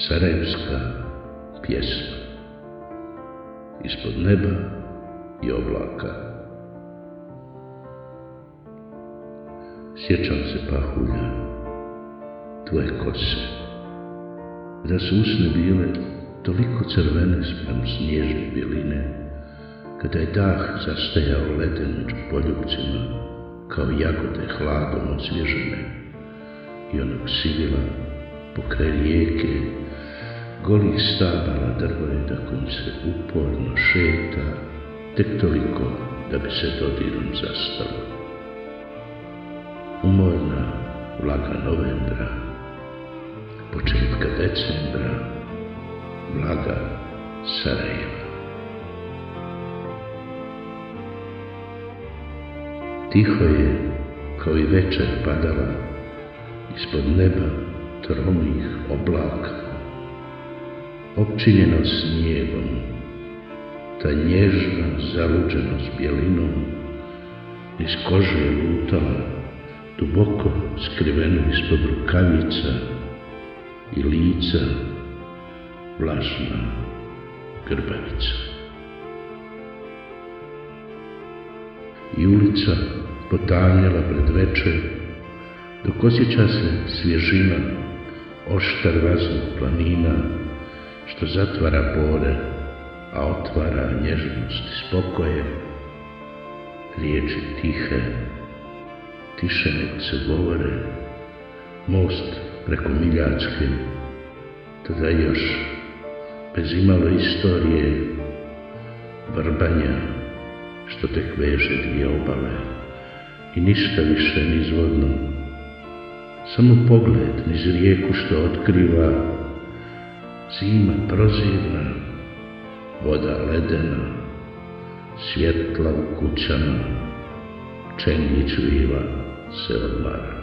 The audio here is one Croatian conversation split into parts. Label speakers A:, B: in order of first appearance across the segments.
A: Sarajevska pjesma ispod neba i oblaka. Sjećam se pahulja, tvoje kose, da su usne bile toliko crvene sprem snježne bjeline, kada je dah zastajao leden među poljupcima, kao jagode hladom osvježene, i onog sivila pokraj rijeke, golih stabala drvoreda kojim se uporno šeta, tek toliko da bi se dodirom zastalo. Umorna vlaga novembra, početka decembra, vlaga Sarajeva. Tiho je, kao i večer padala, ispod neba tromih oblaka, opčinjeno snijegom, ta nježna zaluđenost bjelinom, iz kože je lutala, duboko skriveno ispod rukavica i lica, vlažna grbavica. I ulica potanjala pred večer, dok osjeća se svježina, oštar vazduh planina, što zatvara bore, a otvara nježnost i spokoje, riječi tihe, tiše nek se govore, most preko Miljacke, tada još bez imalo istorije, vrbanja, što tek veže dvije obale, i ništa više nizvodno, samo pogled niz rijeku što otkriva, zima prozirna, voda ledena, svjetla u kućama, Čengić viva se odmara.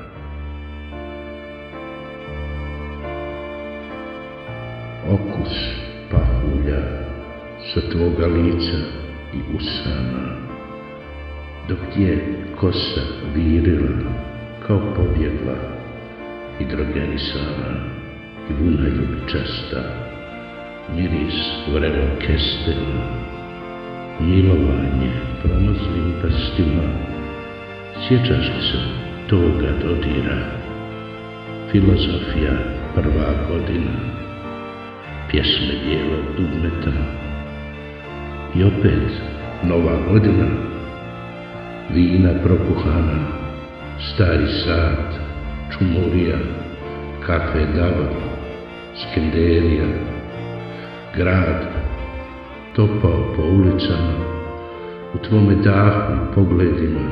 A: Okus pahulja sa tvoga lica i usana, dok je kosa virila kao pobjegla, hidrogenisana i vuna ljubičasta, miris vrelog kestena, milovanje promrzlim prstima. Sjećaš li se toga dodira, filozofija prva godina, pjesme bijelog dugmeta, i opet nova godina, vina prokuhana, stari sat, čumurija, kafe Davar, Skenderija, grad topao po ulicama, u tvome dahu i pogledima,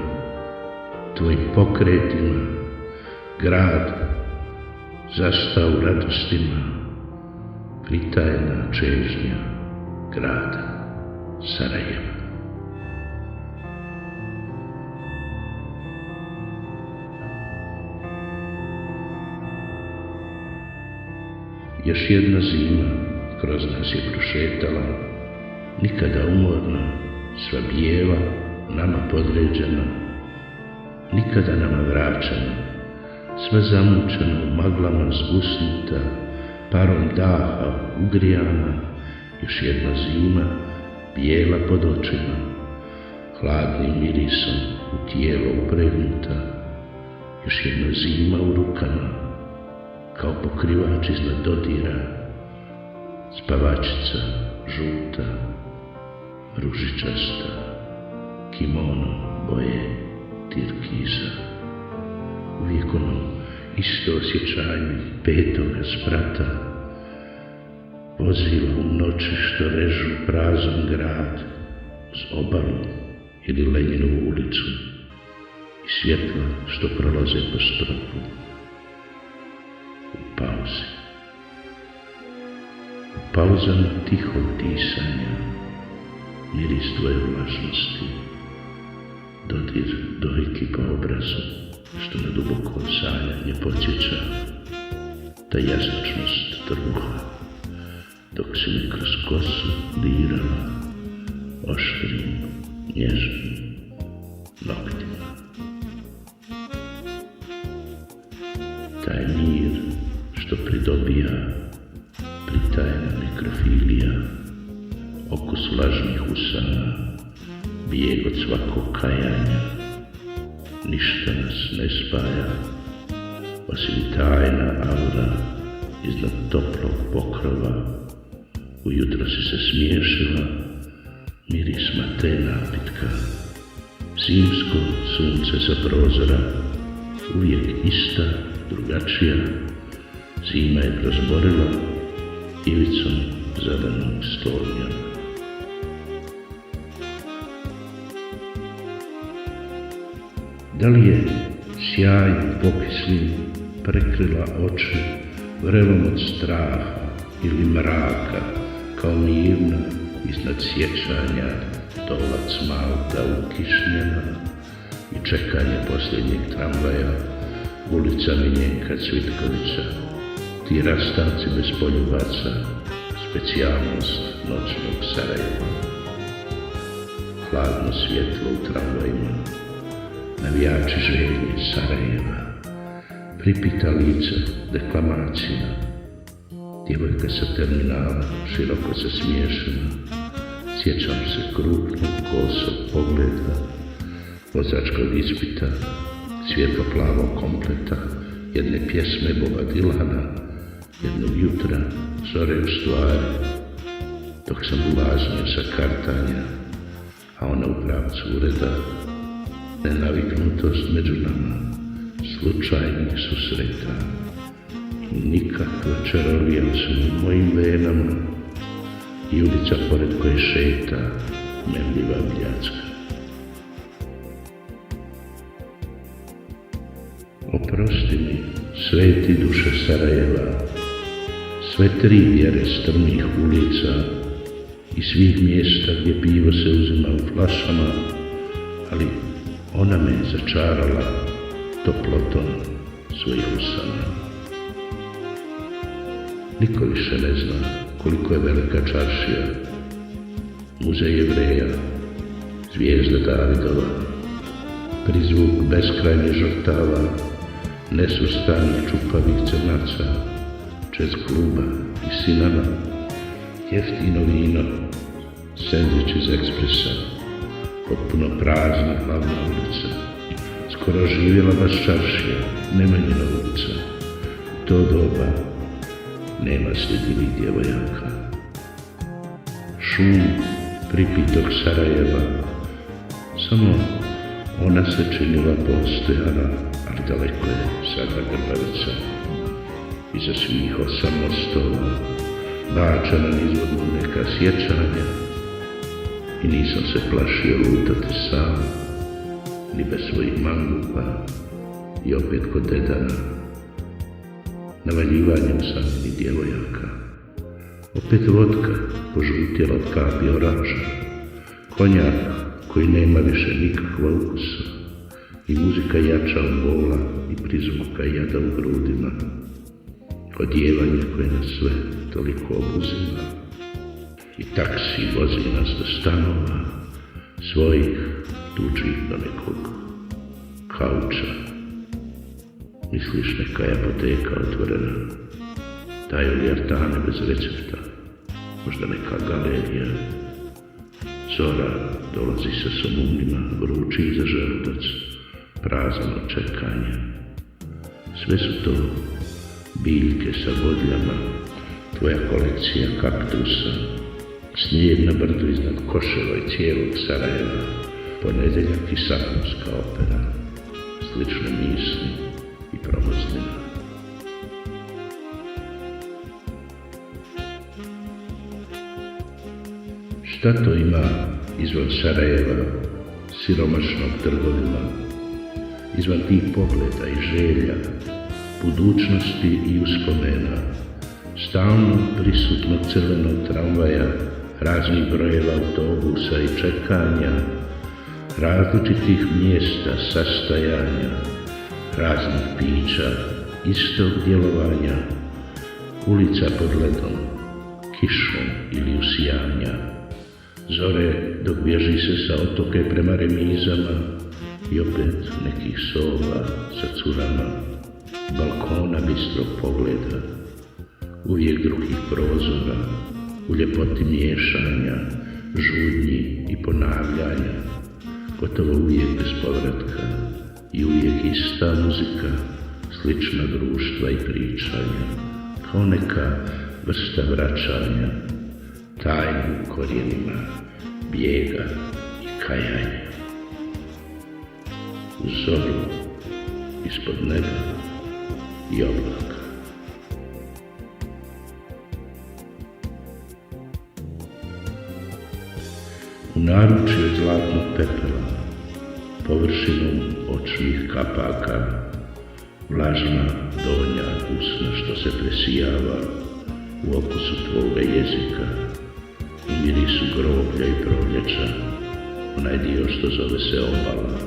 A: tvojim pokretima, grad zastao u radostima, pritajena čežnja grada Sarajeva. Još jedna zima kroz nas je prošetala, nikada umorna, sva bijela, nama podređena, nikada nama vraćena, sve zamučena u maglama zgusnuta, parom daha ugrijana, još jedna zima, bijela pod očima, hladnim mirisom u tijelo upregnuta, još jedna zima u rukama, kao pokrivač iznad dodira, spavačica žuta, ružičasta, kimono boje tirkiza, uvijek ono isto osjećanje petoga sprata, vozila u noći što režu prazan grad uz obalu ili Lenjinovu ulicu i svjetla što prolaze po stropu. U pauzi, u pauzama tihog disanja, miris tvoje vlažnosti, dodir dojki po obrazu, što na duboko sanjanje podsjeća, ta jasnočnost trbuha, dok si me kroz kosu dirala oštrim, nježnim noktima. Taj mir što pridobija usana, bijeg od svakog kajanja. Ništa nas ne spaja, osim tajna aura iznad toplog pokrova. Ujutro si se smiješila, miris mate napitka. Zimsko sunce sa prozora, uvijek ista, drugačija. Zima je prozborila ivicom zadanog stolnja. Da li je sjaj pokislim prekrila oči vrelom od straha ili mraka, kao mirna iznad sjećanja dolac Malta ukišnjena i čekanje posljednjeg tramvaja, ulica Miljenka Cvitkovića, ti rastavci bez poljubaca, specijalnost noćnog Sarajeva. Hladno svjetlo u tramvajima, navijači željni Sarajeva, pripita lica deklamacija, djevojka sa terminala, široko se smiješena, sjećam se krupnog kosog pogleda, vozačkog ispita, svijetlo-plavog kompleta, jedne pjesme Boba Dilana, jednog jutra, zore u stvari, dok sam ulažnio sa kartanja, a ona u pravcu ureda, nenaviknutost među nama, slučajnih susreta, i nikakva čarovija su u mojim venama, i ulica pored koje šeta memljiva bljacka. Oprosti mi, sveti duše Sarajeva, sve tri vjere strmih ulica i svih mjesta gdje pivo se uzima u flašama, ali ona me začarala toplotom svojih usana. Niko više ne zna koliko je velika čaršija, muzej Jevreja, zvijezda Davidova, prizvuk beskrajnih žrtava, nesvrstanih čupavih crnaca, čez kluba i sinama, jeftino vino, sendvič iz ekspresa, potpuno prazna glavna ulica, skoro živjela baš čaršija, Nemanjina ulica. U to doba nema sljedinih djevojaka. Šum pripitog Sarajeva, samo ona se činila postojana, ali daleko je sada grbavica. Iza svih 8 mostova bača na nizvodnu neka sjećanja i nisam se plašio lutati sam, ni bez svojih mangupa i opet kod dedana. Navaljivanjem samih djevojaka, opet vodka požutjela od kapi oranža, konjak koji nema više nikakva ukusa i muzika jača od bola i prizvuka jada u grudima, odjevanje koje nas sve toliko obuzima i taksi vozi nas do stanova svojih tuđih do nekog kauča. Misliš, neka je apoteka otvorena, daju li artane bez recepta, možda neka galerija. Zora dolazi sa somunima, vrući za želudac, prazno čekanje. Sve su to biljke sa bodljama, tvoja kolekcija kaktusa, snijeg na brdu iznad Koševa i cijelog Sarajeva, ponedjeljak i sapunska opera, slične misli i promoznina. Šta to ima izvan Sarajeva, siromašnog trgovima, izvan tih pogleda i želja, budućnosti i uspomena, stalno prisutnog crvenog tramvaja, raznih brojeva autobusa i čekanja, različitih mjesta sastajanja, raznih pića, istog djelovanja, ulica pod ledom, kišom ili usijanja, zore dok bježi se sa otoke prema remizama i opet nekih sova sa curama, balkona bistrog pogleda, uvijek drugih prozora, u ljepoti miješanja, žudnji i ponavljanja, gotovo uvijek bez povratka i uvijek ista muzika, slična društva i pričanja, kao neka vrsta vraćanja, tajnu u korijenima, bijega i kajanja. U zoru, ispod neba i oblaka. U naručju zlatnog pepela, površinom očnih kapaka, vlažna donja usna što se presijava u okusu tvoga jezika i mirisu groblja i proljeća, onaj dio što zove se obala.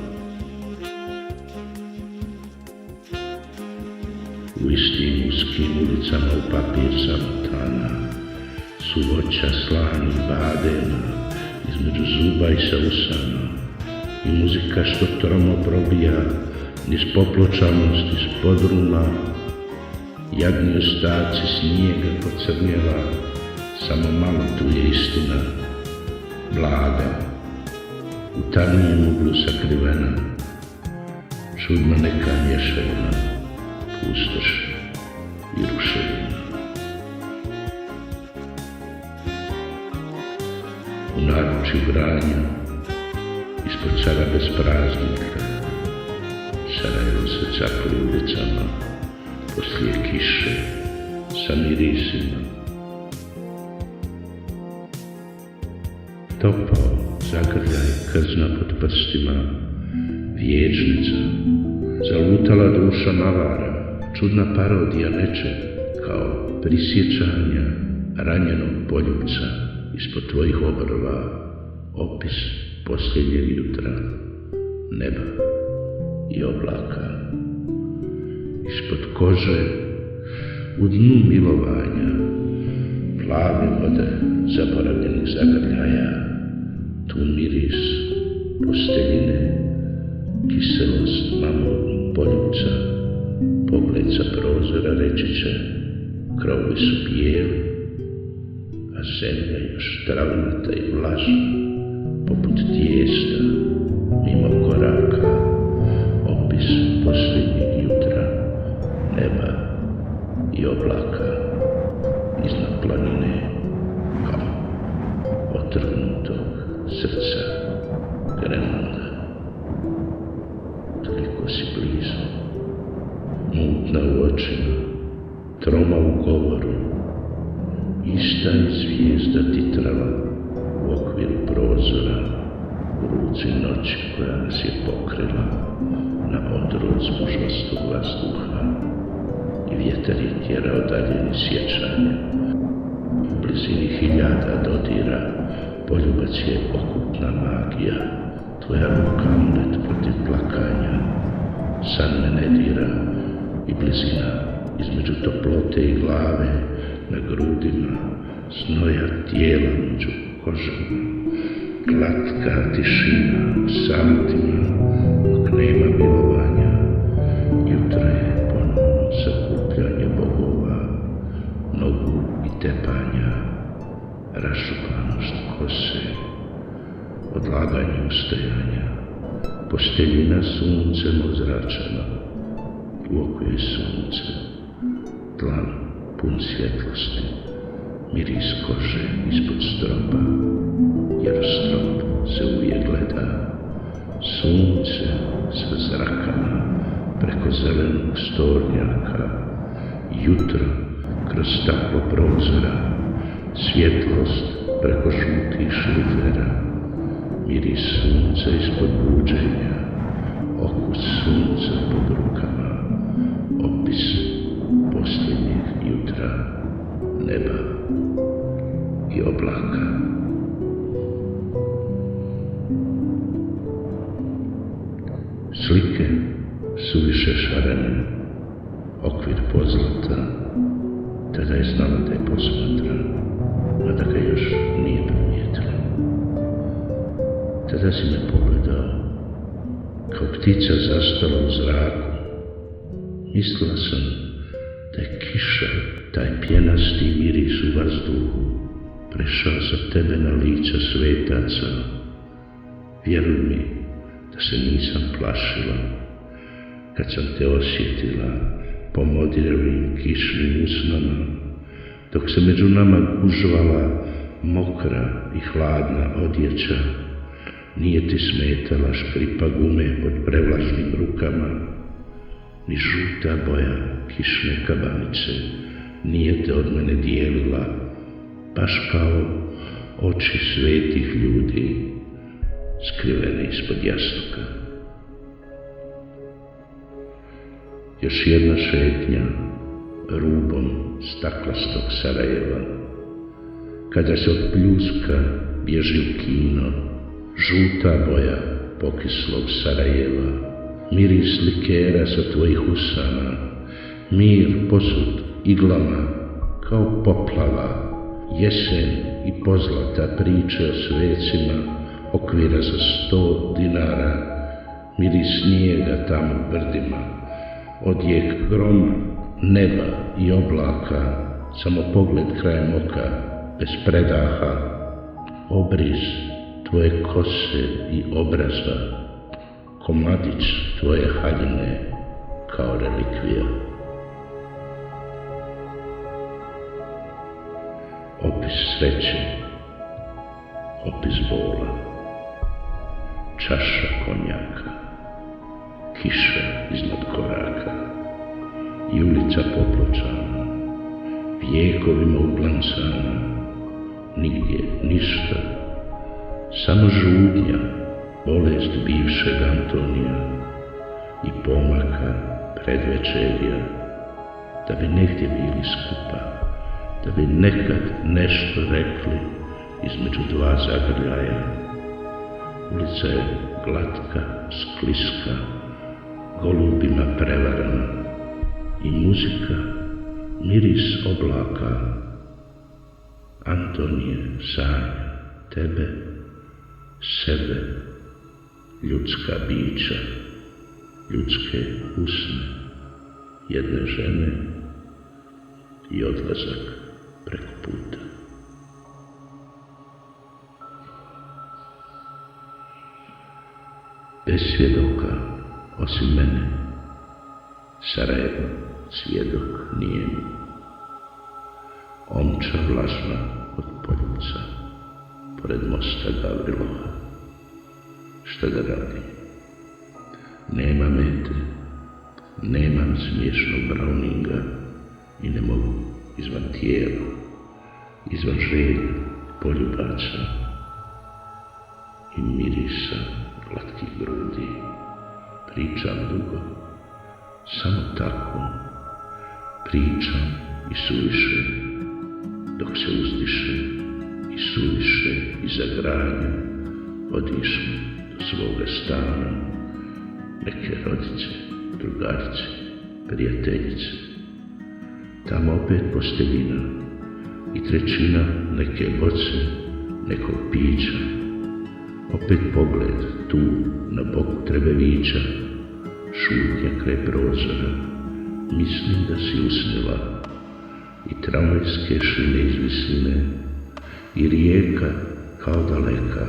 A: U istim uskim ulicama u papir zamotana su voća slanih badena između zuba i sa usana i muzika što tromo probija niz popločanost iz podruma, jadni ostaci snijega pocrnjela, samo malo tu je istina, blaga, u tamnijem uglu sakrivena, čudna neka mješavina, pustoš i ruševina. U naručju Vranja, ispod cara bez praznika, Sarajevo se cakli ulicama, poslije kiše, sa mirisima. Topao zagrljaj krzna pod prstima, vječnica, zalutala duša mavara, čudna parodija nečeg, kao prisjećanja ranjenog poljubca ispod tvojih obrva, opis posljednjeg jutra, neba i oblaka. Ispod kože, u dnu milovanja, plave vode zaboravljenih zagrljaja, tu miris posteljine, kiselost mamog poljubca, pogled sa prozora reći će, krovovi su bijeli, a zemlja još travnata i vlažna, poput tijesta, mimo koraka, opis posljednjeg jutra, neba i oblaka, iznad planine, kao otrgnutog srca Grenlanda. Toliko si blizu, mutna u očima, troma u govoru, ista je zvijezda titrala u okviru prozora, u ruci noći koja nas je pokrila na odrod zmužlastog vazduha i vjetar je tjerao daljeni sjećanje. U blizini hiljada dodira poljubac je okultna magija, tvoja ruka amulet protiv plakanja, san me ne dira i blizina između toplote i glave na grudima, znoja tijela među kožama, glatka tišina u satima dok nema milovanja. Jutro je ponovno sakupljanje bogova, nogu i tepanja, rašupanost kose, odlaganje ustajanja, posteljina suncem ozračena, u oku je sunce, dlan pun svjetlosti, miris kože ispod stropa, jer strop se uvijek gleda, sunce sa zrakama preko zelenog stornjaka, jutro kroz staklo prozora, svjetlost preko žutih šlifera, miris sunca ispod buđenja, okus sunca pod rukama, opis posljednjeg jutra, neba i oblaka. Slike su više šarene, okvir pozlata, tada je znala da je posmatra, a da ga još nije primijetila. Tada si me pogledao, kao ptica zastala u zraku. Mislila sam da je kiša, taj pjenasti miris u vazduhu, prešao za tebe na lica svetaca. Vjeruj mi da se nisam plašila kad sam te osjetila po modrijevim kišnim usnama, dok se među nama gužvala mokra i hladna odjeća. Nije ti smetala škripa gume pod prevlažnim rukama, ni žuta boja kišne kabanice nije te od mene dijelila, baš kao oči svetih ljudi skrivene ispod jastuka. Još jedna šetnja rubom staklastog Sarajeva, kada se od pljuska bježi u kino, žuta boja pokislog Sarajeva, miris likera sa tvojih usana, mir posut iglama kao poplava, jesen i pozlata priče o svecima, okvira za 100 dinara, miris snijega tamo u brdima, odjek groma, neba i oblaka, samo pogled krajem oka, bez predaha, obris tvoje kose i obraza, komadić tvoje haljine kao relikvija. Opis sreće, opis bola, čaša konjaka, kiša iznad koraka i ulica popločana, vijekovima uglancana, nigdje ništa, samo žudnja, bolest bivšeg Antonija i pomaka predvečerja, da bi negdje bili skupa, da bi nekad nešto rekli između dva zagrljaja. Ulica je glatka, skliska, golubima prevarana i muzika, miris oblaka. Antonije sanja tebe, sebe, ljudska bića, ljudske usne, jedne žene i odlazak preko puta. Bez svjedoka, osim mene, Sarajevo svjedok nije mi. Omča vlažna od Poljupca, pored mosta Gavrilova. Šta da radim? Nema mete, nemam smiješnog Browninga i ne mogu izvan tijela, izvan želja, poljubaca i mirisa glatkih grudi. Pričam dugo, samo tako, pričam i suviše, dok se uzdiše i suviše iza granja odišme do svoga stana, neke rodice, drugarice, prijateljice. Tamo opet posteljina i trećina neke boce, nekog pića, opet pogled tu na boku Trebevića, šutnja kraj prozora, mislim da si usnila i tramvajske šine iz visine i rijeka kao daleka,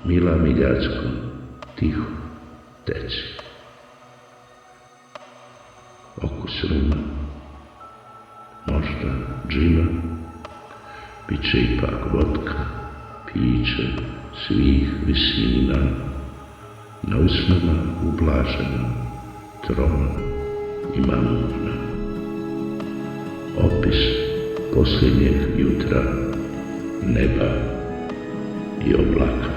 A: mila Miljacko, tiho teci. Okus ruma, možda džina, bit će ipak vodka, piće svih visina, na usnama ublažena, troma i mamurna. Opis posljednjeg jutra, neba i oblaka.